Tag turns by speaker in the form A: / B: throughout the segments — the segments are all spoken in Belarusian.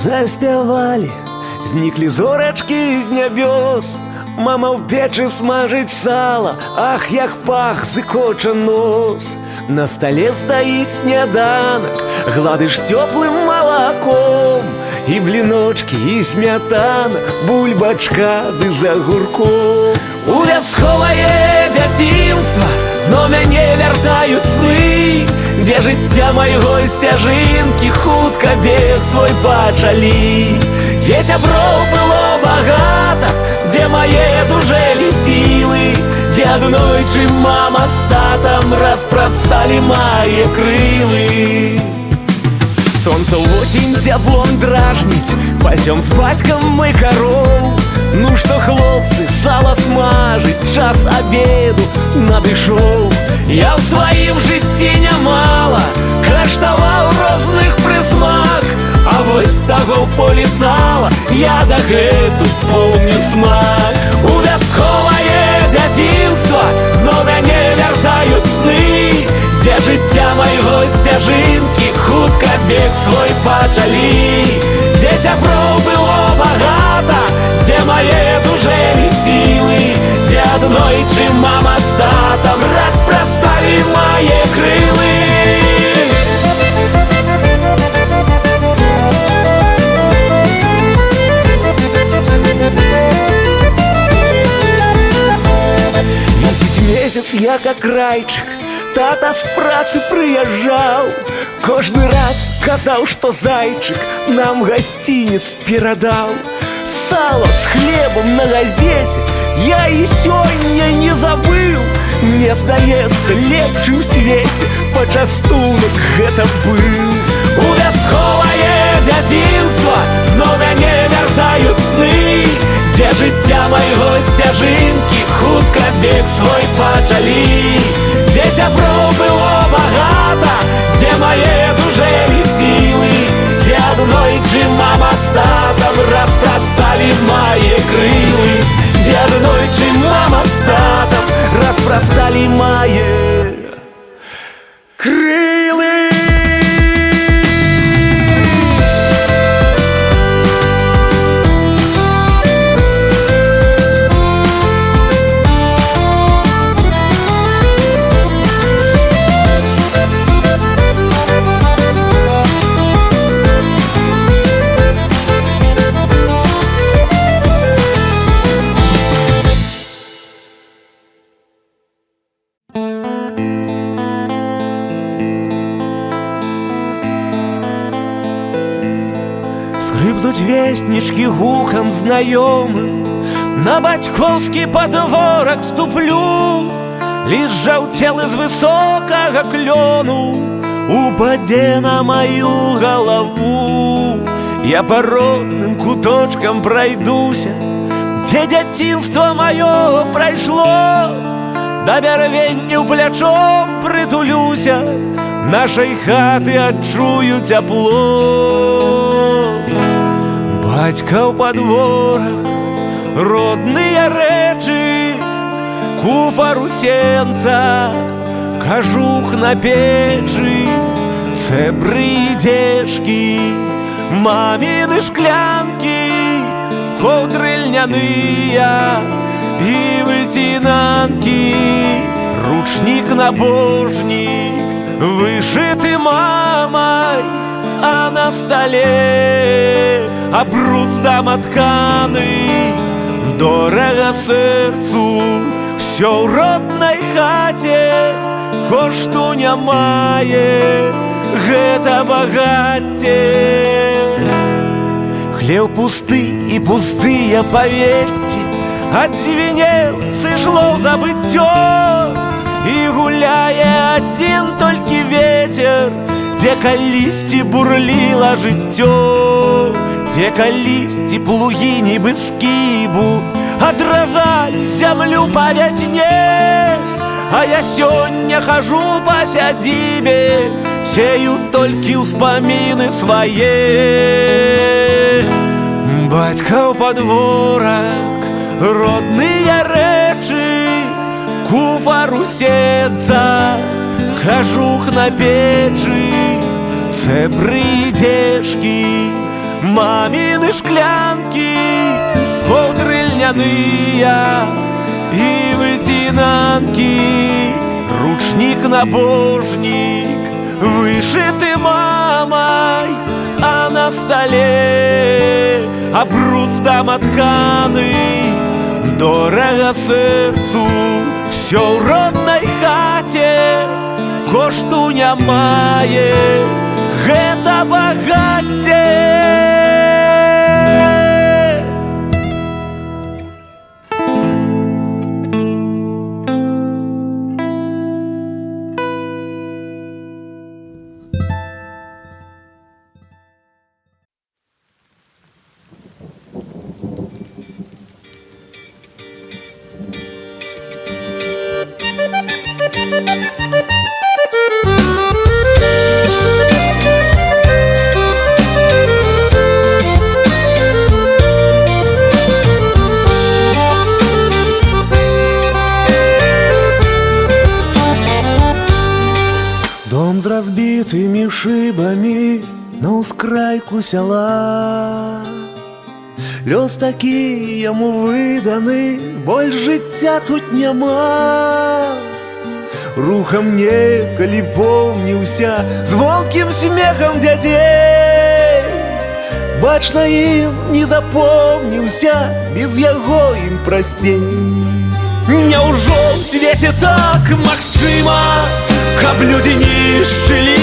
A: Заспявалі, зніклі зорачкі з нябёс. Мама ў печы смажыць сала, ах, як пах зыкоча нос. На стале стаіць сняданак, гладыш цёплым малаком. І бліночкі, і смятана, бульбачка ды з агурком. У вясковае дзяцінства зноў мяне вяртаюць сны, дзе жыцця майго сцяжынкі хутка бег свой пачалі. Дзе сяброў было багата, дзе мае дужэлі сілы, дзе аднойчы мама з татам распрасталі мае крылы. Солнце ўвосень цяплом дражніць, пасём з бацькам мы кароў. Ну што, хлопцы, сала смажыць, час абеду надышоў. Я ў сваім жыцці нямала каштаваў розных прысмак, а вось таго ў полі сала я дагэтуль помню смак. У вясковае дзяцінства зноў мяне вяртаюць сны, дзе жыцця майго сцяжынкі хутка бег свой пачалі. Дзе сяброў было багата, дзе мае дужэлі сілы, дзе аднойчы мама з татам распрасталі мае крылы. Вісіць месяц, як акрайчык, тата з працы прыязджаў. Кожны раз казаў, што зайчык нам гасцінец перадаў. Сало з хлебам на газеце я і сёння не забыў. Мне здаецца, лепшы ў свеце пачастунак гэта быў. У вясковае дзяцінства зноў мяне вяртаюць сны, дзе жыцця майго сцяжынкі хутка бег свой пачалі. Дзе сяброў было багата, дзе мае дужэлі сілы, дзе аднойчы мама з татам распрасталі мае крылы, дзе аднойчы мама з татам распрасталі мае крылы. Скрыпнуць веснічкі гукам знаёмым, на бацькоўскі падворак ступлю. Ліст жаўцелы з высокага клёну упадзе на маю галаву. Я па родным куточкам прайдуся, дзе дзяцінства маё прайшло. Да бярвенняў плячом прытулюся, нашай хаты адчую цяпло. Бацька ў падворак, родныя рэчы, куфар у сенцах, кажух на печы, цэбры і дзежкі, маміны шклянкі, коўдры льняныя і выцінанкі, ручнік набожнік, вышыты мамай, а на стале абрус даматканы. Дорага сэрцу ўсё ў роднай хаце, кошту не мае гэта багацце. Хлеў пусты і пустыя паветці, адзвінел, сышло ў забыццё. І гуляе адзін толькі ветер, дзе калісьці бурліла жыццё, дзе калісьці плугі нібы скібу адразалі зямлю па вясне. А я сёння хожу па сядзібе, сею толькі ўспаміны свае. Бацька ў падворак, родныя рэчы, куфар у сенцах, кажух на печы, цэбры і дзежкі, мамины шклянки, ковдры льняные и вытинанки, ручник-набожник, вышитый мамой, а на столе обрус домотканый. Дорого сердцу все в родной хате, коштуня мае, гэта багацце.
B: Дом з разбитыми шибами на ускрайку села. Лёс такі яму выданы, больш жыцця тут няма. Рухам некалі помніўся звонкім смехам дзяцей. Бачна ім не запомніўся, без яго ім прасцей.
A: Няўжо ў свеце так магчыма, каб людзі нішчылі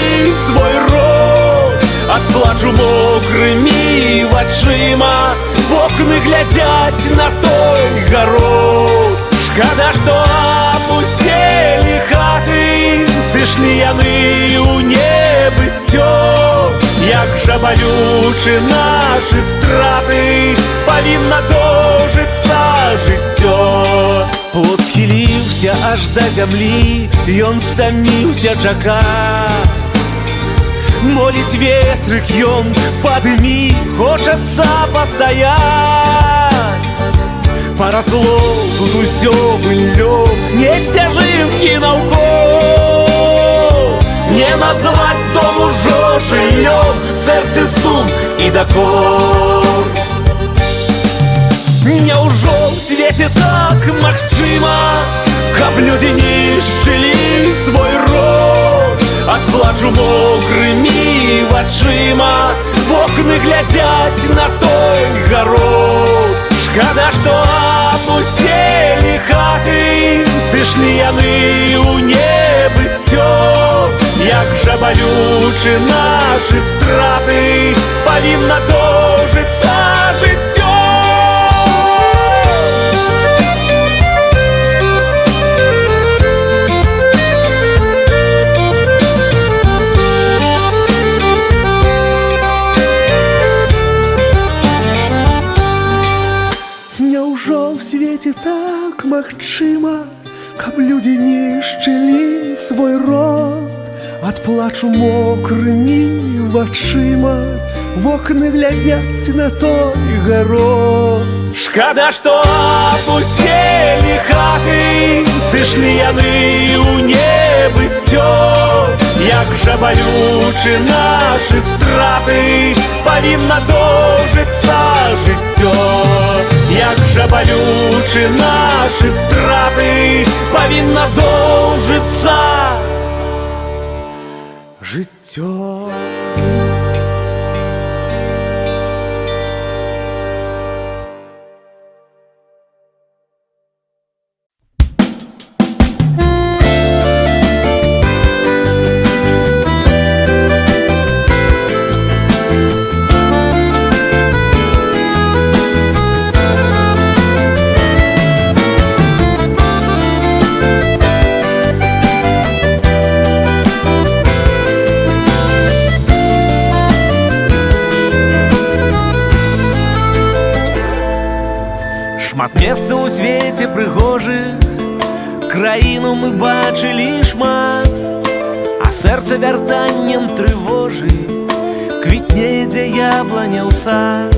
A: свой род? Ад плачу мокрымі вачыма вокны глядзяць на той гарод. Шкада, што апусцелі хаты, сышлі яны ў небыццё. Як жа балючы нашы страты, павінна дожыцца жыццё.
B: Плот схіліўся аж да зямлі, ён стаміўся чакаць. Моліць ветрык ён, падымі, хочацца пастаяць. Парасло тут усё быллём, не сцяжынкі наўкол. Не назваць дом ужо жыллём, сэрцы сум і дакор.
A: Няўжо ў свеце так магчыма, каб людзі нішчылі свой род? Ад плачу мокрымі вачыма вокны глядзяць на той гарод. Шкада, што апусцелі хаты, сышлі яны ў небыццё. Як жа балючы нашы страты, павінна дожыцца жыццё.
B: Няўжо ў свеце так магчыма, каб людзі нішчылі свой род? Ад плачу мокрымі вачыма вокны глядзяць на той гарод.
A: Шкада, што апусцелі хаты, сышлі яны ў небыццё. Як жа балючы нашы страты, павінна дожыцца жыццё. Як жа балючы нашы страты, павінна доўжыцца жыццё. Шмат месца ў свеце прыгожых, краіну мы бачылі шмат, а сэрца вяртаннем трывожыць, квітнее, дзе ябланя ў сад.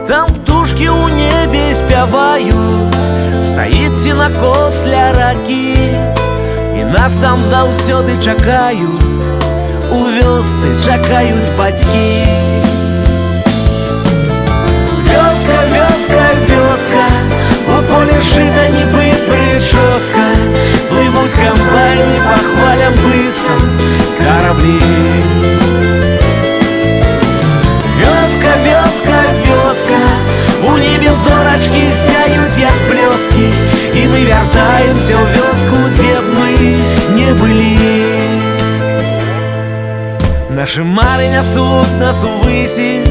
A: Там птушкі ў небе спяваюць, стаіць сенакос ля ракі, і нас там заўсёды чакаюць, у вёсцы чакаюць бацькі.
B: вёска, вёска, у полі жыта нібы прычоска, плывуць камбайны па хвалям быццам караблі. Вёска, вёска, вёска, у небе зорачкі зняюць як блёскі, і мы вяртаемся ў вёску, дзе б мы не былі. Нашы мары нясуць нас увысі,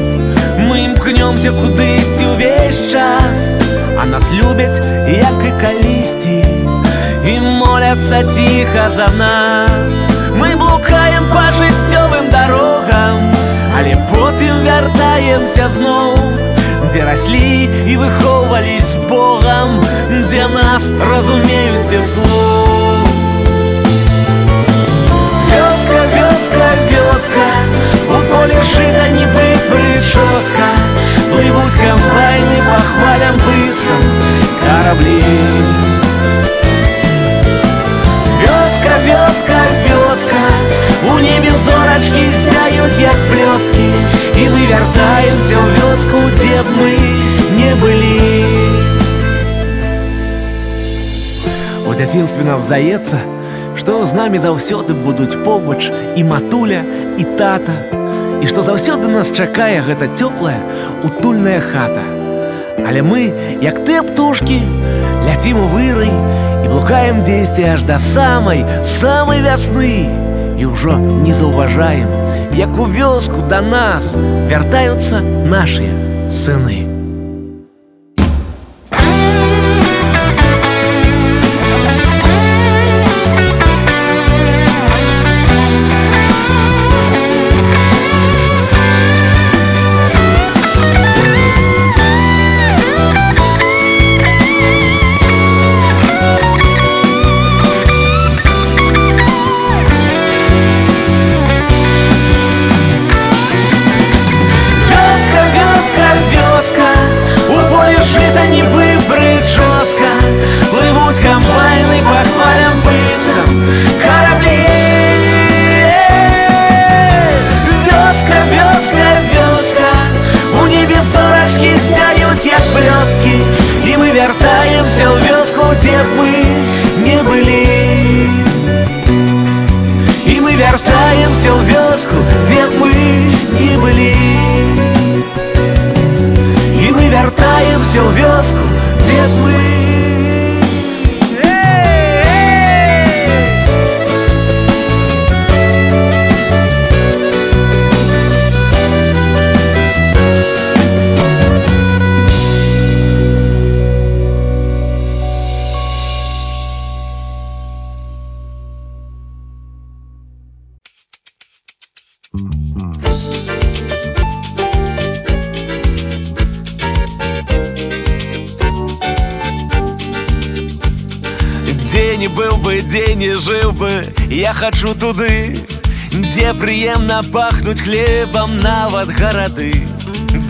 B: мы імкнёмся кудысьці ўвесь час, а нас любяць, як і калісьці, і моляцца ціха за нас. Мы блукаем па жыццёвым дарогам, але потым вяртаемся зноў, дзе раслі і выхоўвались з Богам, дзе нас разумеюць дзе слов. Вёска, вёска, вёска, у полі жыта нібы прычоска, плывуць камбайны па хвалям быццам караблі. Вёска, вёска, вёска, у небе зорачкі зняюць як блёскі, і мы вяртаемся ў вёску, дзе б мы не былі.
A: У дзяцінстве нам здаецца, што з намі заўсёды будуць побач і матуля, і тата, і што заўсёды нас чакае гэта цёплая, утульная хата. Але мы, як тыя птушкі, ляцім у вырай і блукаем дзесьці аж да самай вясны, і ўжо не заўважаем, як у вёску да нас вяртаюцца нашыя сыны.
B: І мы вяртаемся ў вёску, дзе б мы не былі. І мы вяртаемся ў вёску, дзе б мы не былі. І мы вяртаемся ў вёску, дзе б мы.
A: Дзе не быў бы, дзе не жыў бы, я хачу туды, дзе прыемна пахнуць хлебам нават гарады,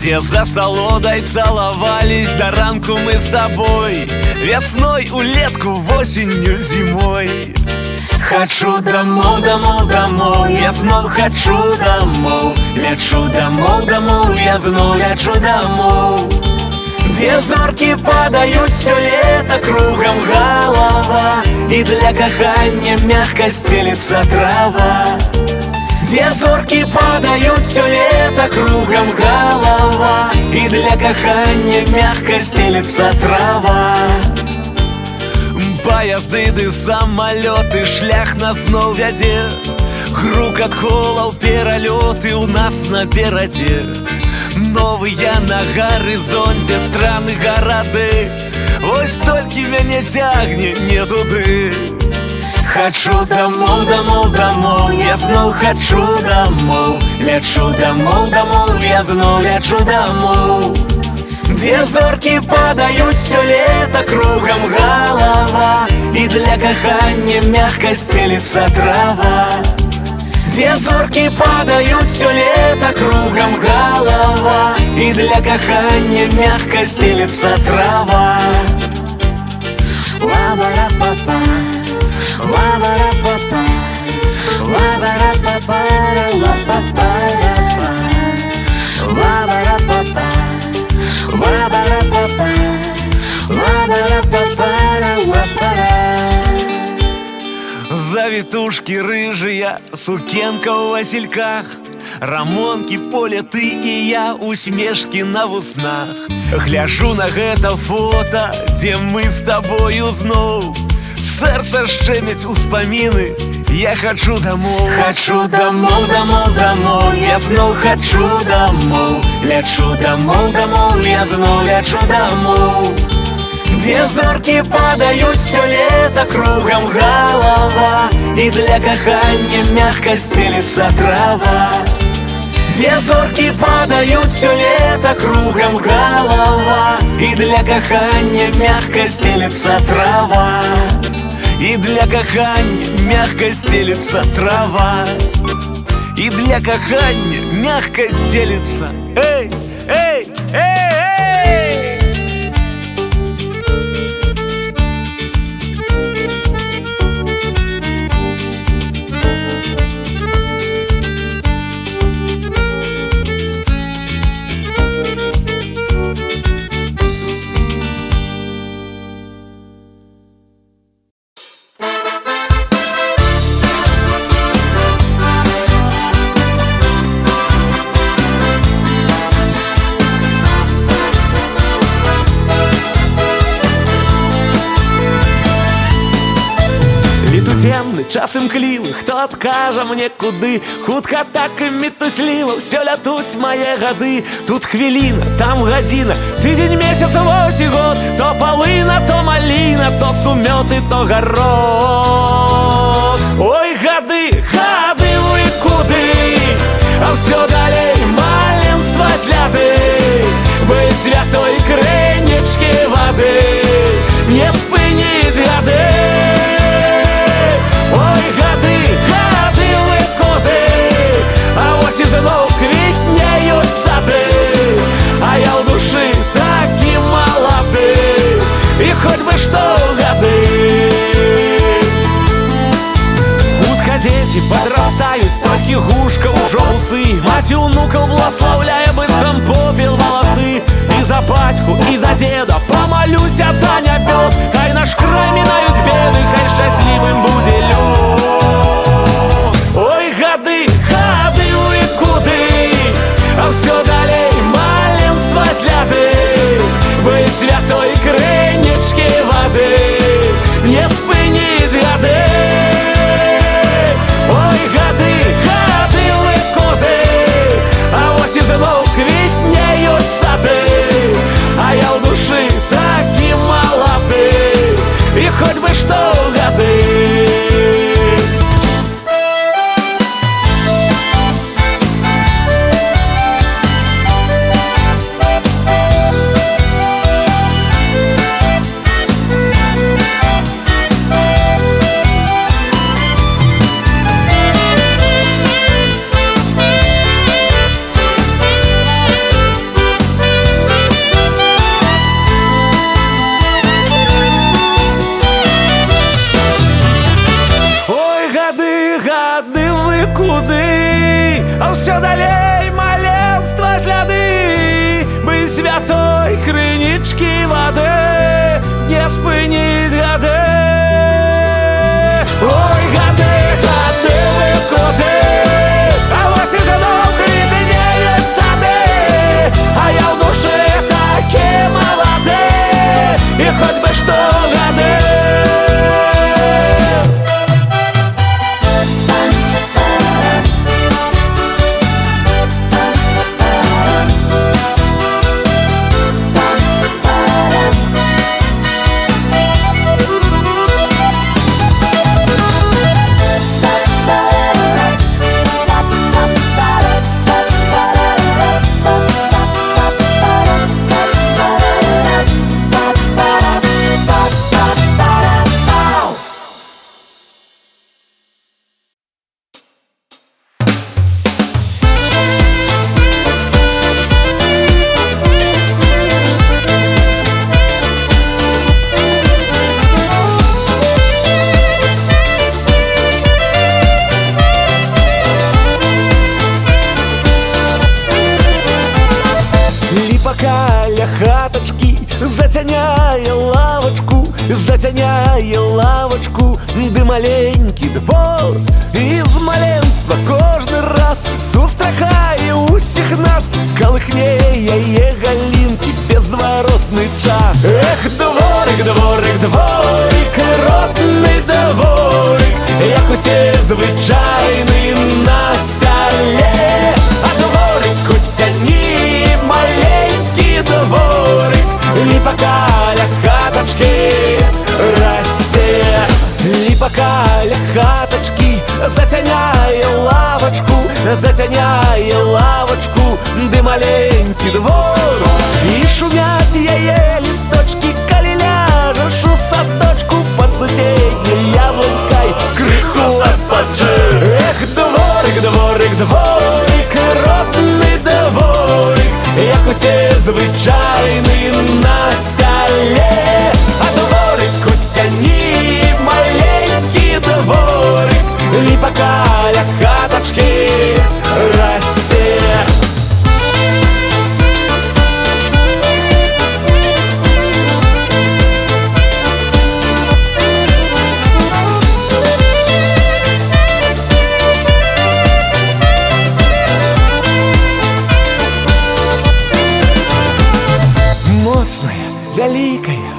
A: дзе за салодай цалавались да ранку мы з табой, вясной, улетку, восенню, зімой.
B: Хачу дамоў, дамоў, дамоў, я зноў хачу дамоў, лячу дамоў, дамоў, я зноў лячу дамоў, дзе зоркі падаюць всё лета, кругам галава, і для кахання мягка стелецца трава. Дзе зоркі падаюць всё лета, кругам галава, і для кахання мягка стелецца трава.
A: Паязды ды самалёты, шлях нас зноў вядзе, грукат колаў, пералёты ў нас наперадзе. Новыя на гарызонце страны, гарады, вось толькі мяне цягне не туды.
B: Хачу дамоў, дамоў, дамоў, я зноў хачу дамоў, лячу дамоў, дамоў, я зноў лячу дамоў, дзе зоркі падаюць всё лета, кругам галава, і для кахання мягка стелецца трава. Дзе зоркі падаюць всё лета, кругам галава, і для кахання мягка стелецца трава. Ла-ба-ра-па-па, ла-ба-ра-па-па, ла-ба-ра-па-па, ла-па-па-ра-па, ла-ба-ра-па-па, ла-ба-ра-па-па.
A: Завитушки рыжия, сукенка в васильках, рамонкі, поле, ты і я, усмешкі на вуснах. Гляжу на гэта фото, дзе мы з табою зноў. Сэрца шчэмяць успаміны, я хачу дамоў.
B: Хачу дамоў, дамоў, дамоў, я зноў хачу дамоў. Лячу дамоў, дамоў, я зноў лячу дамоў. Дзе зоркі падаюць всё лета, кругам галава, і для кахання мягка стелится трава. Дзе зоркі падаюць всё лета, кругам галава, і для кахання мягка стелится трава. И для кахання мягко стелится трава. И для кахання мягко стелится. Эй, эй, эй, эй!
A: Цемны, час імклівы, хто адкажа мне куды? Хутка так і мітусліва ўсё лятуць мае гады. Тут хвіліна, там гадзіна, тыдзень, месяц, вось і год. То палына, то маліна, то сумёты, то гарох. Ой, гады, гады, вы куды? А ўсё далей маленства сляды. Бы святой крынічкі вады не спыніць гады. Ой, гады, гады, вы куды? А вось і зноў квітнеюць сады. А я ў душы такі малады, і хоць бы што гады. Хутка дзеці падрастаюць, толькі гушка ўжо вусы. Маці ўнукаў благослаўляе, быццам попел валасы. І за бацьку, і за деда памалюся да нябёс. Хай наш край мінаюць беды, хай шчаслівым будзе лёс. Ой, гады, гады, вы куды? А ўсё далей маленства сляды. Бы святой крынічкі вады не спыніць гады. Ой, гады, гады, вы куды? А вось і зноў квітнеюць сады. А я ў душы такі малады, і хоць бы што гады. Куды? А ўсё далей маленства сляды. Бы святой крынічкі вады не спыніць гады. Ой, гады, гады, вы куды? А вось і зноў квітнеюць сады. А я ў душы такі малады, і хоць бы што гады. Каля хатачкі зацяняе лавачку. зацяняе лавачку, ды маленькі двор. І з маленства кожны раз сустракае усіх нас, калыхне яе галінкі беззваротны час. Эх, дворик, дворик, дворик, родны дворик, як усе звычайны на сяле. А дворик куцяні, маленькі дворик, ліпа каля хатачкі расце. Ліпа каля хатачкі зацяняе лавачку, зацяняе лавачку, ды маленькі двор. І шумяць яе лісточкі, калі ляжаш у садочку пад суседняй яблонькай крыху адпачыць. Эх, дворик, дворик, дворик, родны дворик, як усе звычайны на сяле. А дворик куцяні, маленькі дворик, ліпа каля хатачкі расце. Моцная, вялікая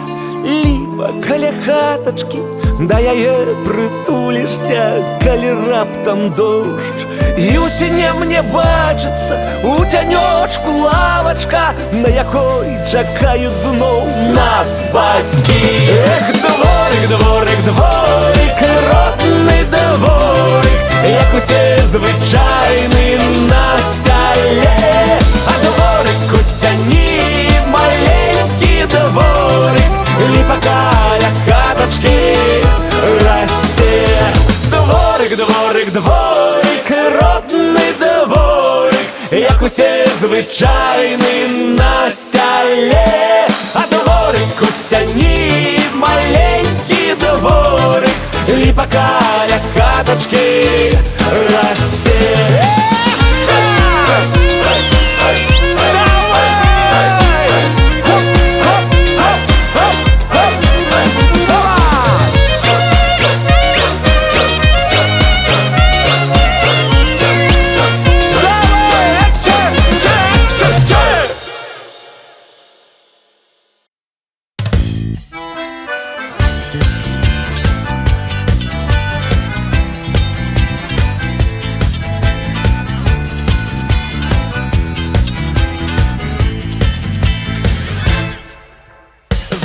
A: ліпа каля хатачкі, да яе прытулішся, калі раптам дождж. І ў сіне мне бачыцца у цянёчку лавачка, на якой чакаюць зноў нас бацькі. Эх, дворик, дворик, дворик, родны дворик, як усе звычайны на сяле. А дворик куцяні, маленькі дворик, ліпа каля хатачкі расце. Дворик, дворик, дворик, родны дворик, як усе звычайны на сяле. А дворик куцяні, маленькі дворик, ліпа каля хатачкі расце.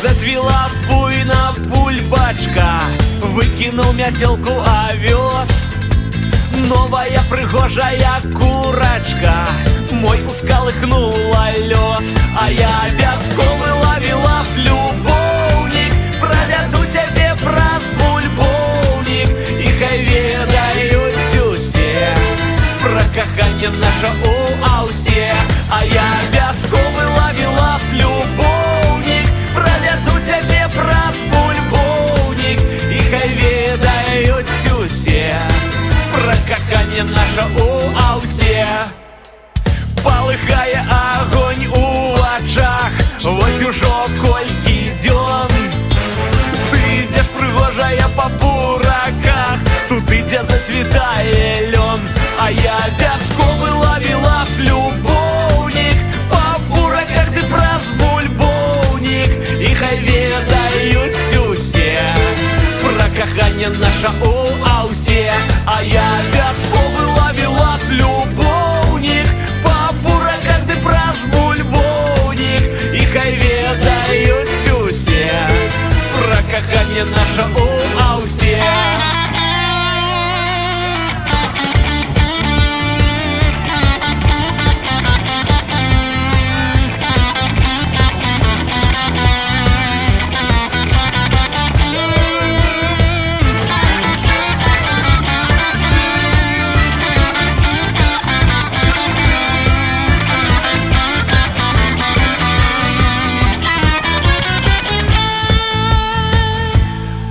A: Зацвіла буйна бульбачка, выкінуў мяцёлку авёс. Новая прыгожая курачка мой ускалыхнула лёс. А я вязковы лавіла любоўнік, правяду цябе праз бульбоўнік, і хай ведаюць усе пра каханне наша у аўсе. А я вязковы лавіла любоўнік, правяду цябе праз бульбоўнік, і хай ведаюць усе пра каханне наша у аўсе. Палыхае агонь у вачах, вось ужо колькі дзён. Ты ідзеш прыгожая па бураках, тут ідзе зацвітае лён. А я вязковы лавіла любоўнік, па бураках ды праз бульбоўнік, і хай ведаюць усе пра каханне наша у аўсе. А я вязковы лавіла любоўнік, па бураках ды праз бульбоўнік, і хай ведаюць усе пра каханне наша у аўсе.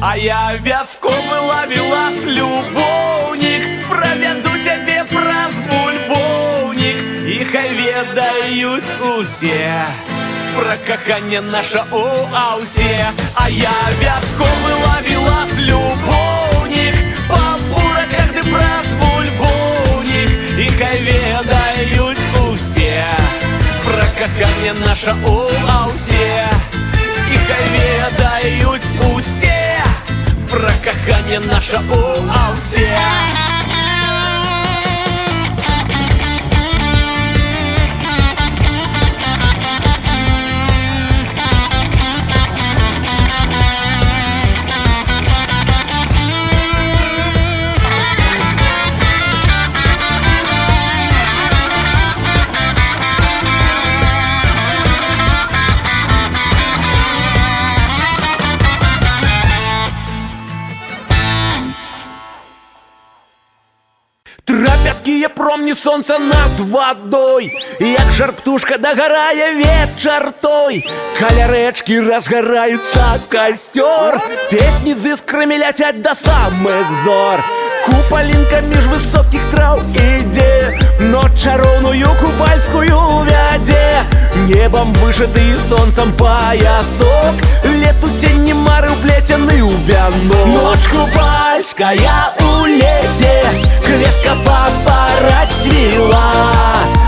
A: А я вязковы лавіла любоўнік, правяду цябе праз бульбоўнік, і хай ведаюць усе
B: Пра каханне наша у аўсе. А я вясковы лавілас любоўнік, па бураках ды праз бульбоўнік, і хай ведаюць усе. Пра каханне наша у аўсе, і хай ведаюць усе. Пра каханне наша у аўсе.
A: Трапяткие промні сонца над водой, як жар птушка дагорая вечар той. Каля рэчкі разгораюцца костер, песні з іскрамі ляцяць до самых зор. Купалінка між высокіх траў ідзе, ноч чароўную купальскую вядзе. Небом вышыты сонцам поясок, лету тені мары уплетены ў вянок. Ноч купальская у лесе, кветка папарацвіла,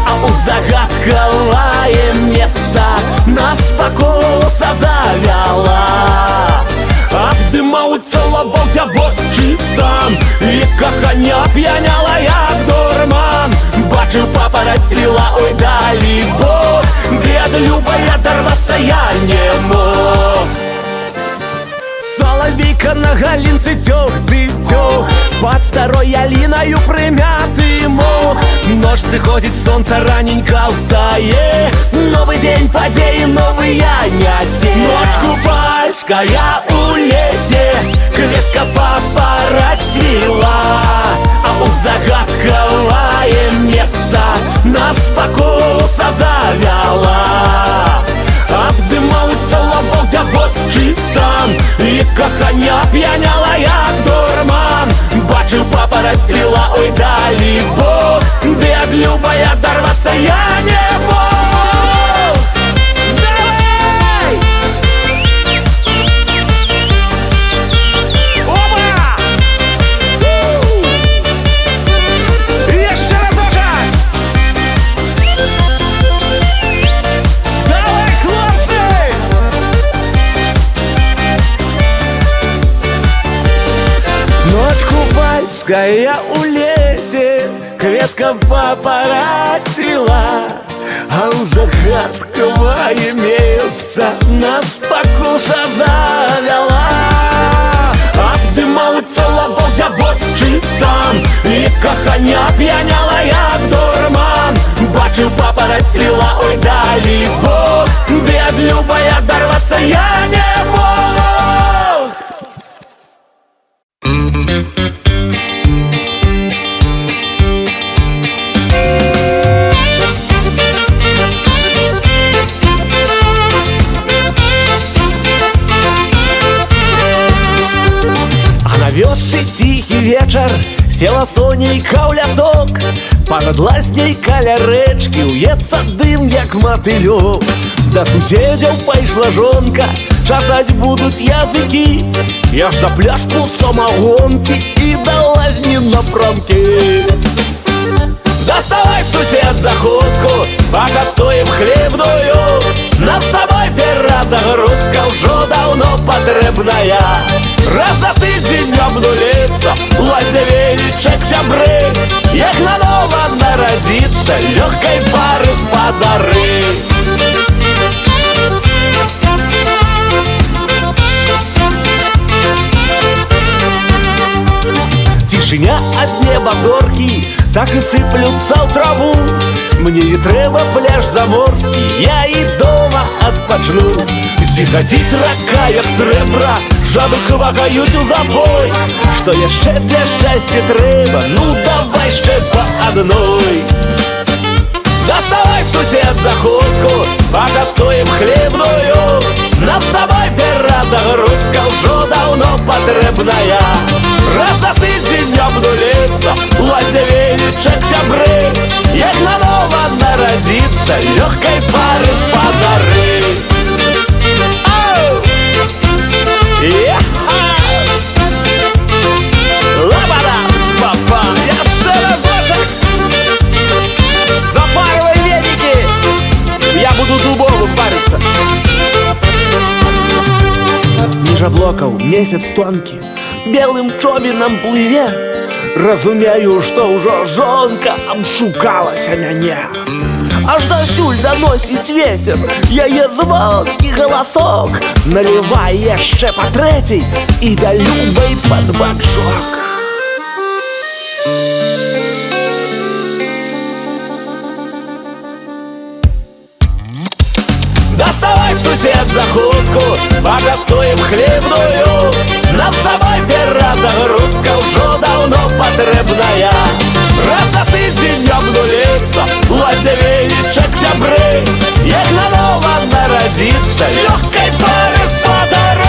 A: а у загадкавае месца нас спакуса завяла. Абдымаўцца лабоўця вочы стан, і каханне п'яняла як дурман. Бачыў папарацвіла, ой, далі Бог, ды ад любай адарвацца я не мог. Соловейка на галінцы тёх ды тёх, под старой ялиною примятый мох. Ночь сыходит, солнце раненько устае, новый день падеи новые нясе. Ночь купальская у лесе, кветка папарацвіла, а у загадкавае месца нас спакуса завяла. Абдымаўцца лабоўця вочы стан, і каханне п'яняла як дурман. Бачыў папарацвіла, ой, далі Бог, ды ад любай адарвацца я не мог. Давай! Опа! Jeszcze разочек! Давай, хлопцы! Ночь купальская у лесе, кветка папарацвіла, а у загадкавае месца нас спакуса завяла. Абдымаўцца лабоўця вочы стан, і каханне п'яняла як дурман. Бачыў папарацвіла, ой, далі Бог, ды ад любай адарвацца я не мог. На вёсцы тихий вечар, села сонейка ў лясок, пажадла з ней каля рэчкі, уецца дым як матылёк. Да суседзяў пайшла жонка, часаць будуць языкі. Я ж за пляшку самагонкі і да лазні напрамкі. Доставай, сусед, закуску, пачастуем хлебную. Нам с тобой перазагрузка ўжо даўно патрэбная. Раз на тыдзень обнулится лазнявелічак сябры, як нанова нарадзіцца лёгкай пары спадары. Цішыня ад неба зоркі так і сыплюцца ў траву. Мне не трэба пляж заморскі, я і дома адпачну. Зіхаціць рака, як срэбра, жабы квакаюць у забой. Што яшчэ для шчасця трэба? Ну давай яшчэ па адной. Доставай, сусед, закуску, пачастуем хлебную. Нам с тобой перазагрузка ўжо даўно патрэбная. Раз на тыдзень обнулится лазнявелічак сябры, як нанова нарадзіцца лёгкай пары спадары. месяц тонкі белым човенам плыве. Разумею, што ўжо жонка абшукалася мяне. Аж дасюль даносіць ветер яе звонкі галасок, налівай яшчэ па трэцяй і да любай пад бачок. Доставай, сусед, закуску, пачастуем хлебную. Нам з табой перша загрузка ўжо даўно патрэбная. Раз за тыдзень обнуліцца лазявелічак сябры, як нанова нарадзіцца лёгкай пары спадары.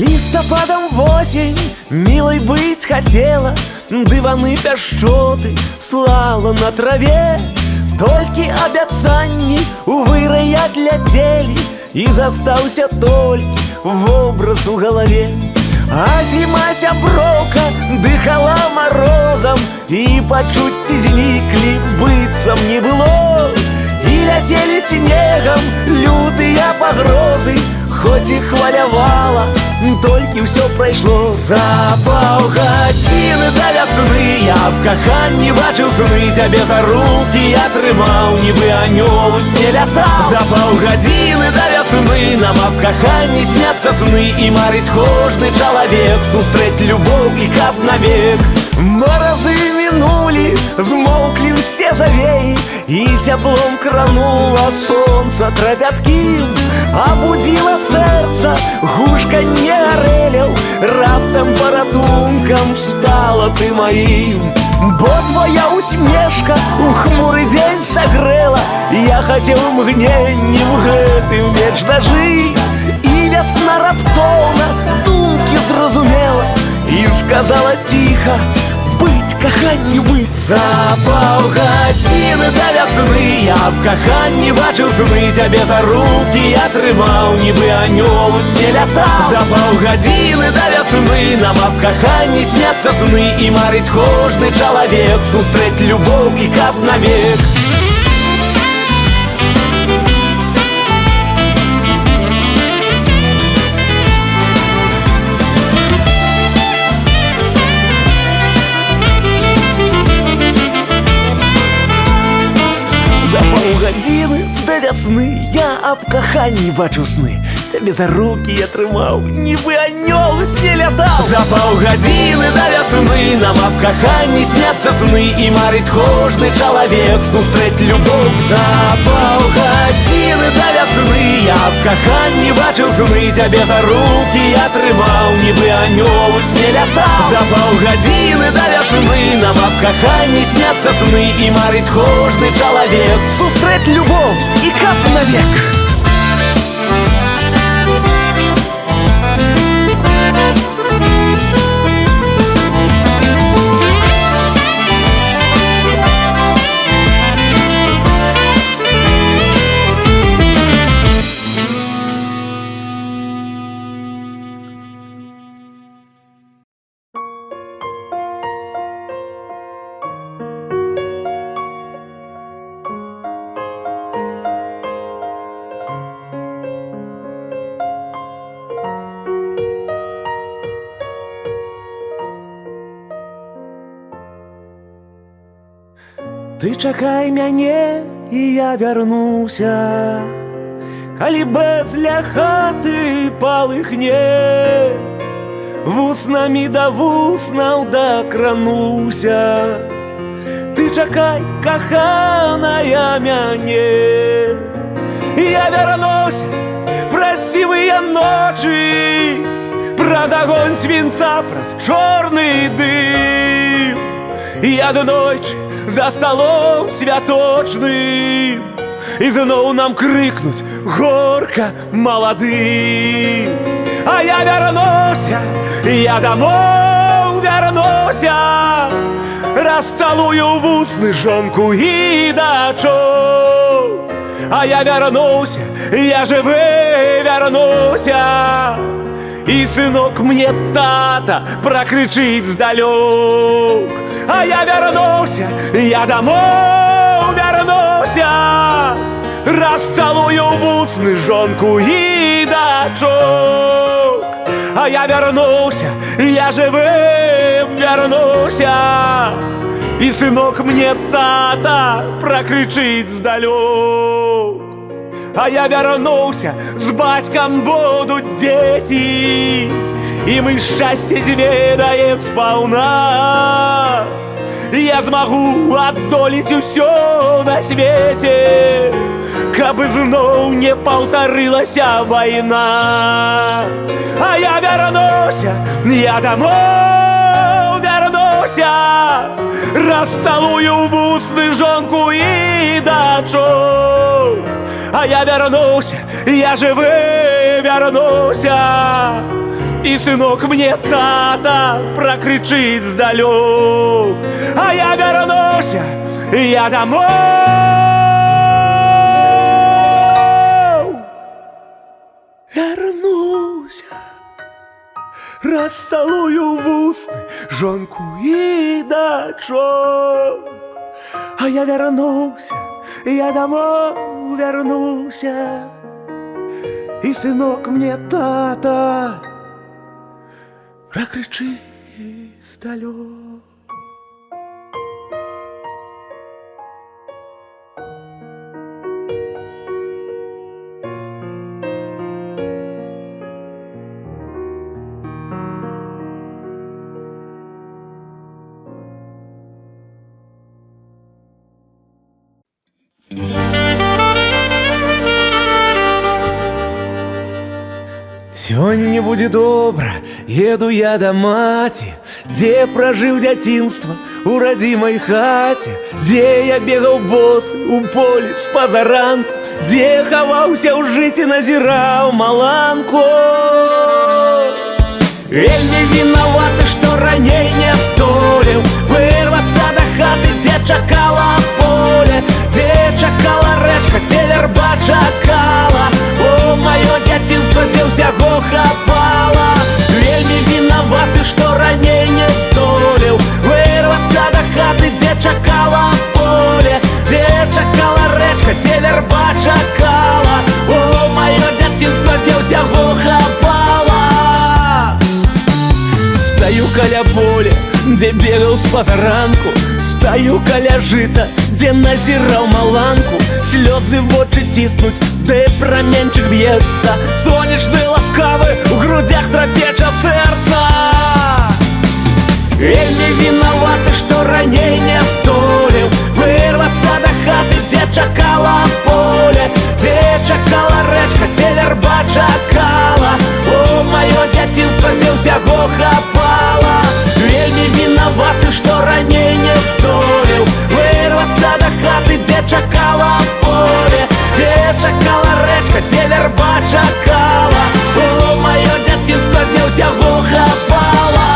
A: Листопадом в осень милой быть хотела, дываны пяшчоты слала на траве. Толькі абяцанні у вырая ляцелі, і застаўся толькі вобраз у галаве. А зіма сяброўка дыхала марозам, і пачуцці зніклі, быццам не было. І ляцелі снегам лютыя пагрозы, хоць і хвалявала, толькі ўсё прайшло. За паўгадзіны да вясны я аб каханні бачыў сны, цябе за рукі я трымаў, нібы анёл у сне лятаў. За паўгадзіны да вясны нам аб каханні сняцца сны, і марыць кожны чалавек сустрэць любоў і каб навек. Маразы мінулі, змоўклі ўсе завеі, і цяплом кранула сонца трапяткім. Абудзіла сэрца гушканне арэляў, раптам паратункам стала ты маім. Бо твоя усмешка у хмуры дзень сагрэла, я хацеў мгненнем гэтым вечна жыць. І вясна раптоўна думкі зразумела і сказала ціха: быць, каханню быць. За паўгадзіны да вясны я аб каханні бачыў сны, цябе за рукі я трымаў, нібы анёл у сне лятаў. За паўгадзіны да вясны нам аб каханні сняцца сны, і марыць кожны чалавек сустрэць любоў і каб навек. Паўгадзіны да вясны я аб каханні бачыў сны, цябе за рукі я трымаў, нібы анёл у сне лятаў. За паўгадзіны да вясны нам аб каханні сняцца сны, і марыць кожны чалавек сустрэць любоў. За паўгадзіны да вясны я аб каханні бачыў сны, цябе за рукі я трымаў, нібы анёл у сне лятаў. За паўгадзіны да вясны нам аб каханні сняцца сны, і марыць кожны чалавек сустрэць любоў і каб навек. Ты чакай мяне, і я вярнуся, калі безля хаты палыхне, вуснамі да вуснаў дакрануся. Ты чакай, каханая, мяне, я вярнуся праз сівыя ночы, праз агонь свінца, праз чорны дым. І аднойчы за сталом святочным ізноў нам крыкнуць горка маладым. А я вярнуся, я дамоў вярнуся, расцалую вусны жонку і дачок. А я вярнуся, я жывы вярнуся, і сынок мне тата пракрычыць здалёк. А я вярнуся, я дамоў вярнуся, расцалую вусны жонку і дачок. А я вярнуся, я жывым вярнуся, і сынок мне тата пракрычыць здалёк. А я вярнуся, з бацькам будуць дзеці, і мы шчасце зведаем спаўна. Я змагу адолець усё на свеце, каб зноў не паўтарылася вайна. А я вярнуся, я дамоў вярнуся, расцалую вусны жонку і дачок. А я вярнуся, я жывы вярнуся, і сынок мне тата пракрычыць здалёк. А я вярнуся, я дамоў вярнуся, расцалую вусны жонку і дачок. А я вярнуся, я дамоў вярнуся, і сынок мне тата пракрычыць здалёк. Сёння будзе добра, еду я да маці, дзе пражыў дзяцінства у радзімай хаце, дзе я бегаў босы у полі з-пазаранку, дзе хаваўся ў жыце, назіраў маланку. Вельмі вінаваты, што раней не здолеў вырвацца да хаты, дзе чакала поле, дзе чакала рэчка, дзе вярба чакала. О, маё дзяцінства, дзе ўсяго хапала. Вельмі вінаваты, што раней не здолеў вырвацца да хаты, дзе чакала поле, дзе чакала рэчка, дзе вярба чакала. О, маё дзяцінства, дзе ўсяго хапала. Стаю каля поля, дзе бегаў з-пазаранку, стаю каля жыта, дзе назіраў маланку. Слёзы вочы ціснуць, ды праменчык б'ецца, сонечны ласкавы у грудях трапеча сэрца. Вельмі вінаваты, што раней не здолеў вырвацца да хаты, дзе чакала поле, дзе чакала рэчка, дзе вярба чакала. О, маё дзяцінства, дзе ўсяго хапала. Вельмі вінаваты, што раней не здолеў вырвацца да хаты, дзе чакала поле, дзе чакала рэчка, дзе вярба чакала. О, маё дзяцінства, дзе ўсяго хапала.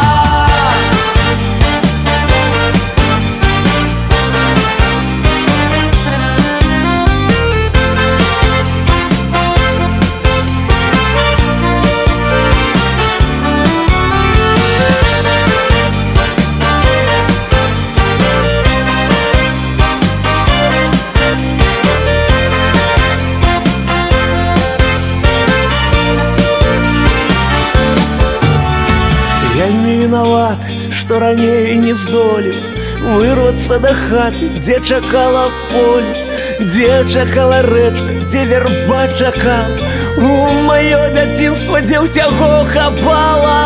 A: Вельмі вінаваты, што раней не здолеў вырвацца да хаты, дзе чакала поле, дзе чакала рэчка, дзе вярба чакала. У маё дзяцінства, дзе ўсяго хапала.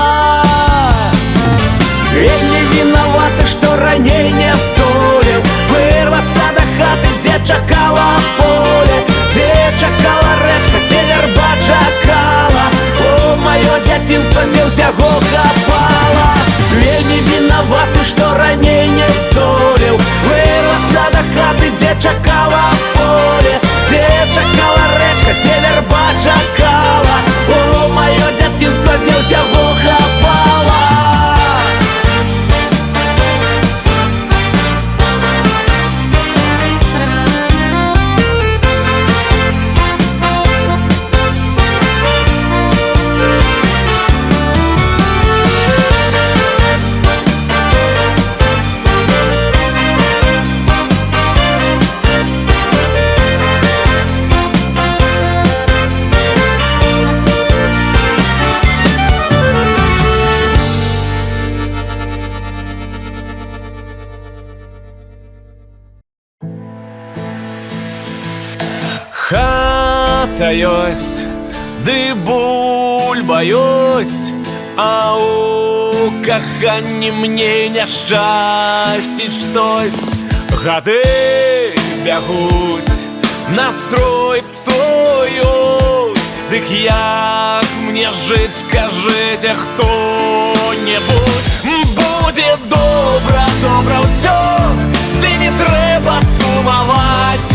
A: Вельмі вінаваты, што раней не здолеў вырвацца да хаты, дзе чакала поле, дзе чакала рэчка, дзе вярба чакала. О, маё дзяцінства, дзе ўсяго хата ёсць, ды бульба ёсць, а у каханні мне няшчасціць штось. Гады бягуць, настрой псуюць, дык як мне жыць, скажыце хто-небудзь. Будзе добра, добра ўсё, ды не трэба сумаваць.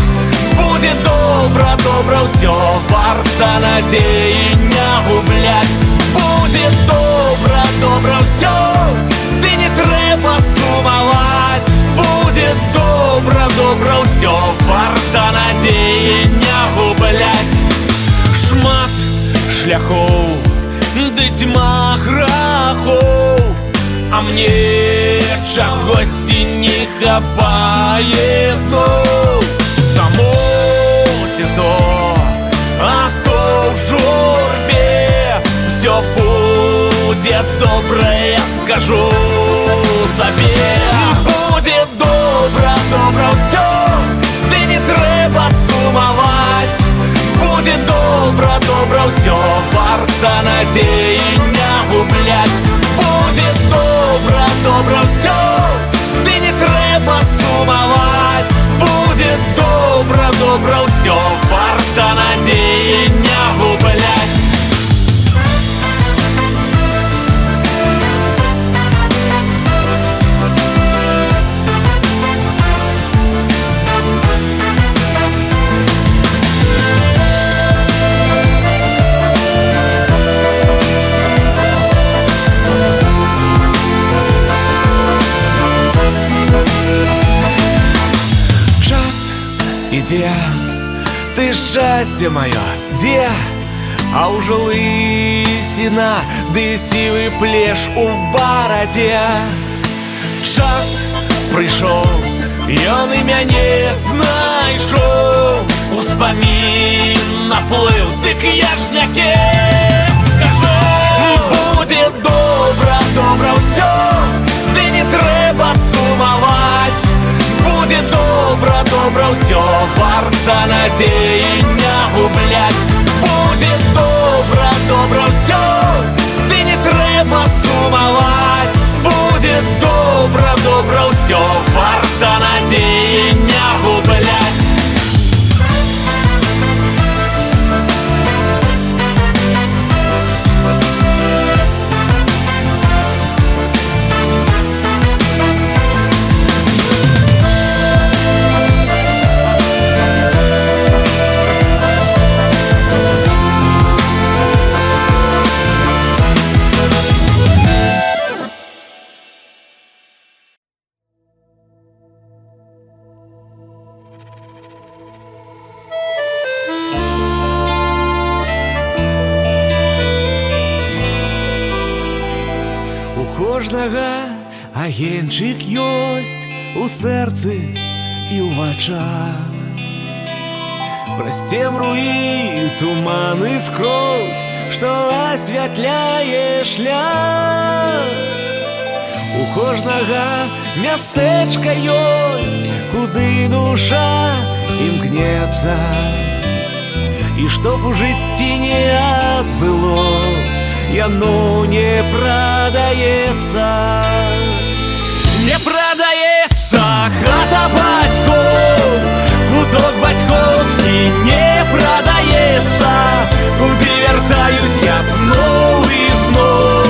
A: Будзе добра, добра ўсё, варта надзеі не губляць. Будзе добра, добра ўсё, ды не трэба сумаваць. Будзе добра, добра ўсё, варта надзеі не губляць. Шмат шляхоў, ды цьма грахоў, а мне чагосьці не хапае зноў. Самоце то, а то ў журбе, всё будзе добра, я скажу сабе. Будзе добра, добра ўсё, ды не трэба сумаваць. Будзе добра, добра ўсё, варта надзеі не губляць. Будзе добра, добра ўсё, ды не трэба сумаваць. Будзе добра, добра ўсё, варта надзеі не губляць. Ідзе, ты шчасце маё, дзе? А ўжо лысіна, ды сівы плеш у барадзе. Час прыйшоў, ён і мяне знайшоў. Успамін наплыў, дык я ж не кем скажу. Будзе добра, добра ўсё, ды не трэба сумаваць. Будзе добра, добра ўсё, варта надзеі не губляць. Будзе добра, добра ўсё, ды не трэба сумаваць. Будзе добра, добра ўсё, варта надзеі не губляць. Кожнага агеньчык ёсць у сэрцы і ў вачах. Праз цемру і туманы скрозь, што асвятляе шлях. У кожнага мястэчка ёсць, куды душа імкнецца. І што б у жыцці не адбылось, яно не прадаецца. Не прадаецца хата бацькоў, куток бацькоўскі не прадаецца. Куды вяртаюсь я зноў і зноў,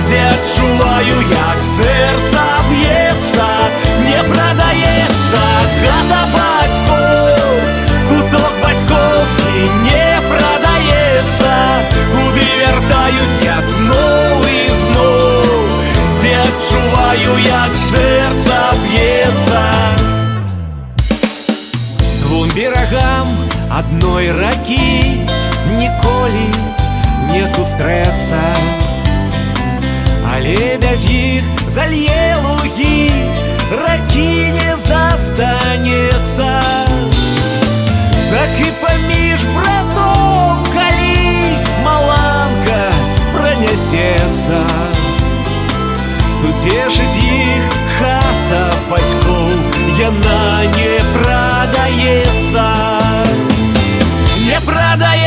A: дзе адчуваю, як сэрца б'ецца. Не прадаецца хата бацькоў, куток бацькоўскі не прадаецца. Куды вяртаюсь я зноў і зноў, дзе адчуваю, як сэрца б'ецца. Двум берагам адной ракі ніколі не сустрэцца, але без іх залье лугі, ракі не застанецца. Так і паміж братоў, калі маланка пранясецца, суцешыць іх хата бацькоў, яна не прадаецца. Не прадаецца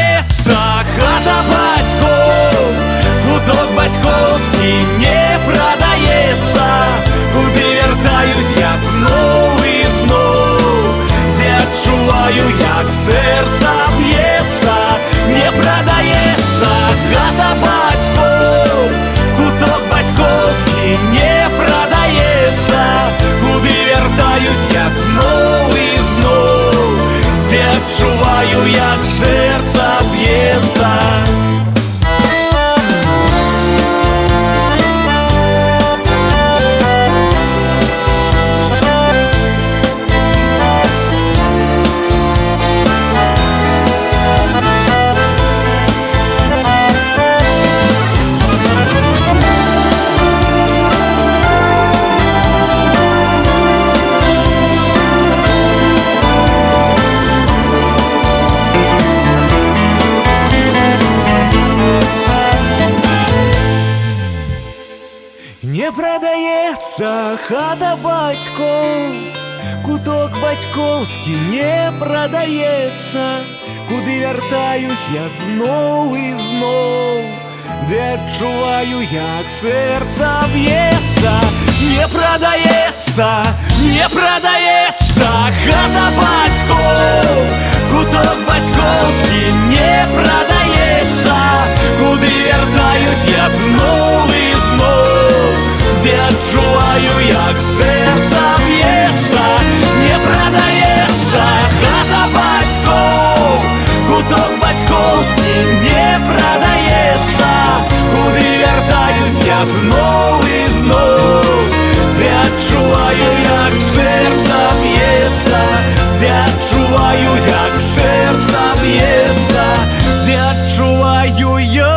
A: здаецца, хата бацькоў, куток бацькоўскі не прадаецца, куды вяртаюсь я зноў і зноў, ды адчуваю, як сэрца б'ецца. Не прадаецца, не прадаецца хата бацькоў, куток бацькоўскі не прадаецца, куды вяртаюсь я зноў і зноў, ды адчуваю, як сэрца б'ецца. Не прадаецца хата бацькоў, куток бацькоўскі не прадаецца, куды вяртаюсь я зноў і зноў, ды адчуваю, як сэрца б'ецца, ды адчуваю, як сэрца б'ецца, ды адчуваю я.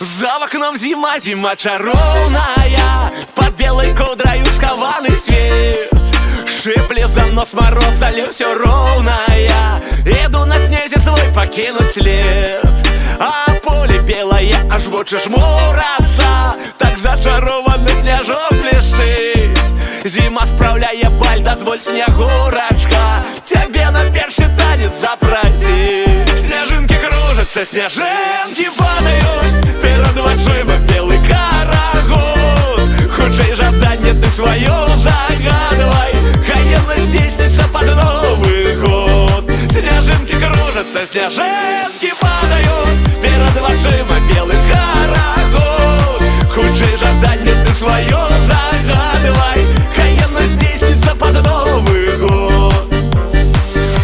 B: За окном зима, зима чароўная, под белой коўдраю схаваны свет. Шипле за нос мороз, але ўсё роўная. Іду на снезе свой пакінуць след, а поле белое, аж вочы жмурацца, так зачарованы сняжок блішчыць. Зима спраўляе баль, дазволь, снегурачка, цябе на першы танец запросіць. Сняжынкі кружацца, сняжэнкі падаюць, перад вачыма белы карагод. Хутчэй жаданне ты сваё загадвай, хай яно здзейсніцца пад Новы год. Сняжынкі кружацца, сняжэнкі падаюць, перад вачыма белы карагод. Хутчэй жаданне ты сваё загадвай, хай яно здзейсніцца пад Новы год.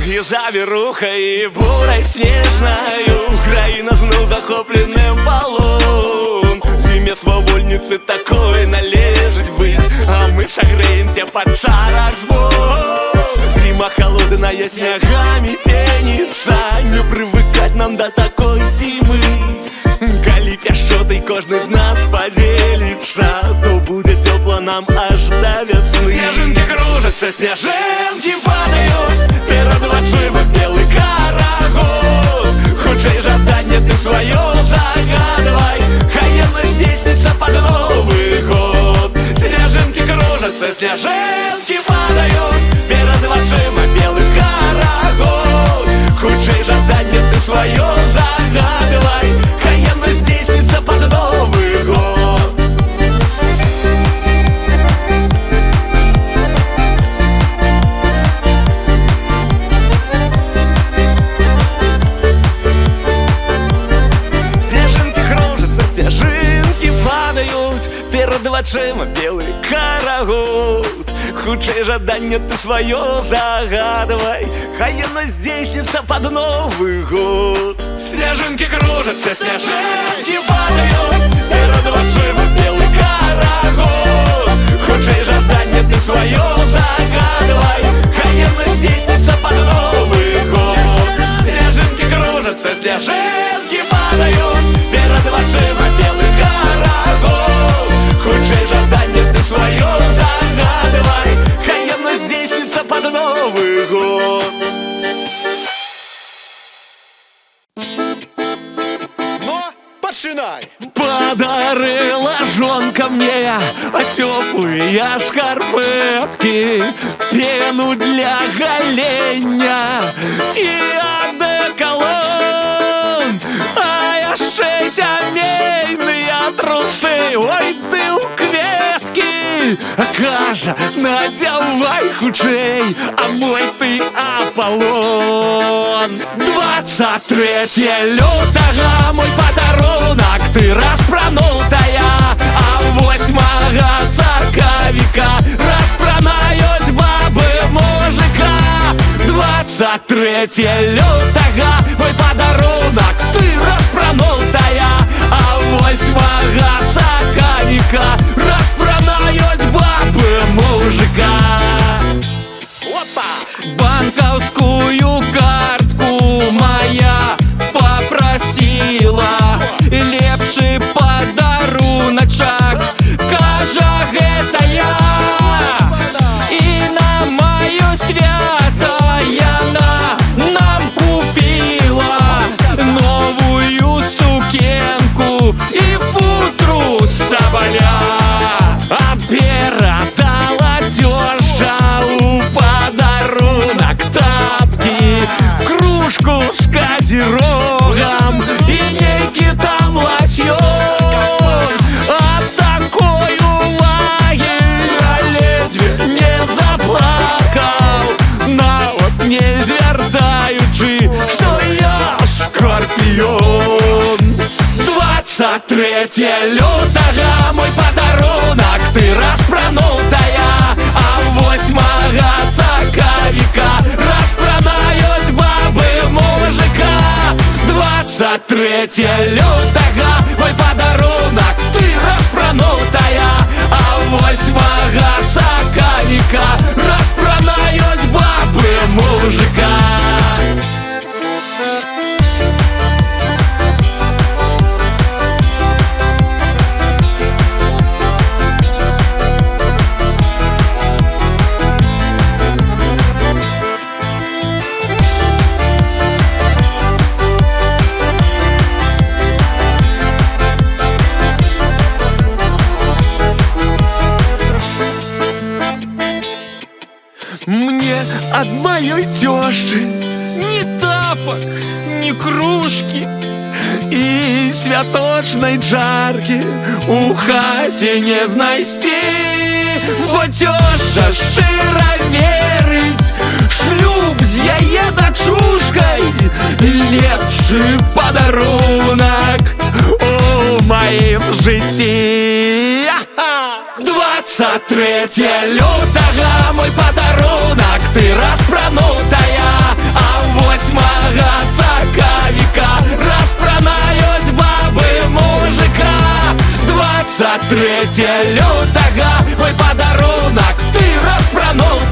B: І завірухай, і бурай снежнаю, краіна зноў захоплены ў палон. Зіме свавольніцы такой належыць быць, а мы сагрэемся пад чарах звон. Зіма холодная, снягамі пеніцца, не прывыкаць нам да такой зімы. Калі пяшчотай кожны з нас падзеліцца, то будзе цёпла нам аж да вясны. Сняжынкі кружацца, сняжэнкі падаюць, перад вачыма белы карагод. Хутчэй жаданне ты сваё загадвай, хай яно здзейсніцца пад Новы год. Сняжынкі кружацца, сняжэнкі падаюць, перад вачыма белы карагод. Хутчэй жаданне ты сваё загадвай, хай яно здзейсніцца пад Новы год. Сняжынкі кружацца, сняжынкі падаюць, перад вачыма белы карагод. Хутчэй жаданне ты сваё загадвай, хай яно здзейсніцца пад Новы год. Сняжынкі кружацца, сняжынкі падаюць, перад вачыма белы карагод. Хутчэй жаданне ты сваё загадвай, хай яно здзейсніцца пад Новы год. Сняжынкі кружацца, сняжынкі падаюць, перад вачыма белы карагод. Хутчэй жаданне ты сваё загадвай, хай яно здзейсніцца пад Новы год.
C: Но пачынай!
B: Подарила жонка мне теплые шкарпетки, пену для голення и одеколон, а яшчэ сямейныя трусы. Ой, ты ў кветкі, кажа, надзявай хутчэй, а мой ты Аполлон. 23 лютага мой падарунак, ты распранутая, а 8 сакавіка распранаюць бабы мужика. 23 лютага мой падарунак, ты распранутая, а 8 сакавіка распранаюць бабы мужика.
C: Опа!
A: азірогам і нейкі там ласьён. Ад такой увагі я ледзьве не заплакаў, нават не звяртаючы, што я скарпіён. 23 лютага мой падарунак, ты распранутая, а 8 сакавіка распранаюць бабы мужика. 23 лютага мой падарунак, ты распранутая, а 8 сакавіка распранаюць бабы мужика. Мне ад маёй цёзчы ні тапак, ні кружкі і святочнай чаркі у хаце не знайсці. Бо цёзча шчыра верыць, шлюб з яе дачушкай лепшы падарунак у маім жыцці. 23 лютага мой падарунак, ты распранутая, а 8 сакавіка распранаюць бабы мужика. 23 лютага мой падарунак, ты распранутая,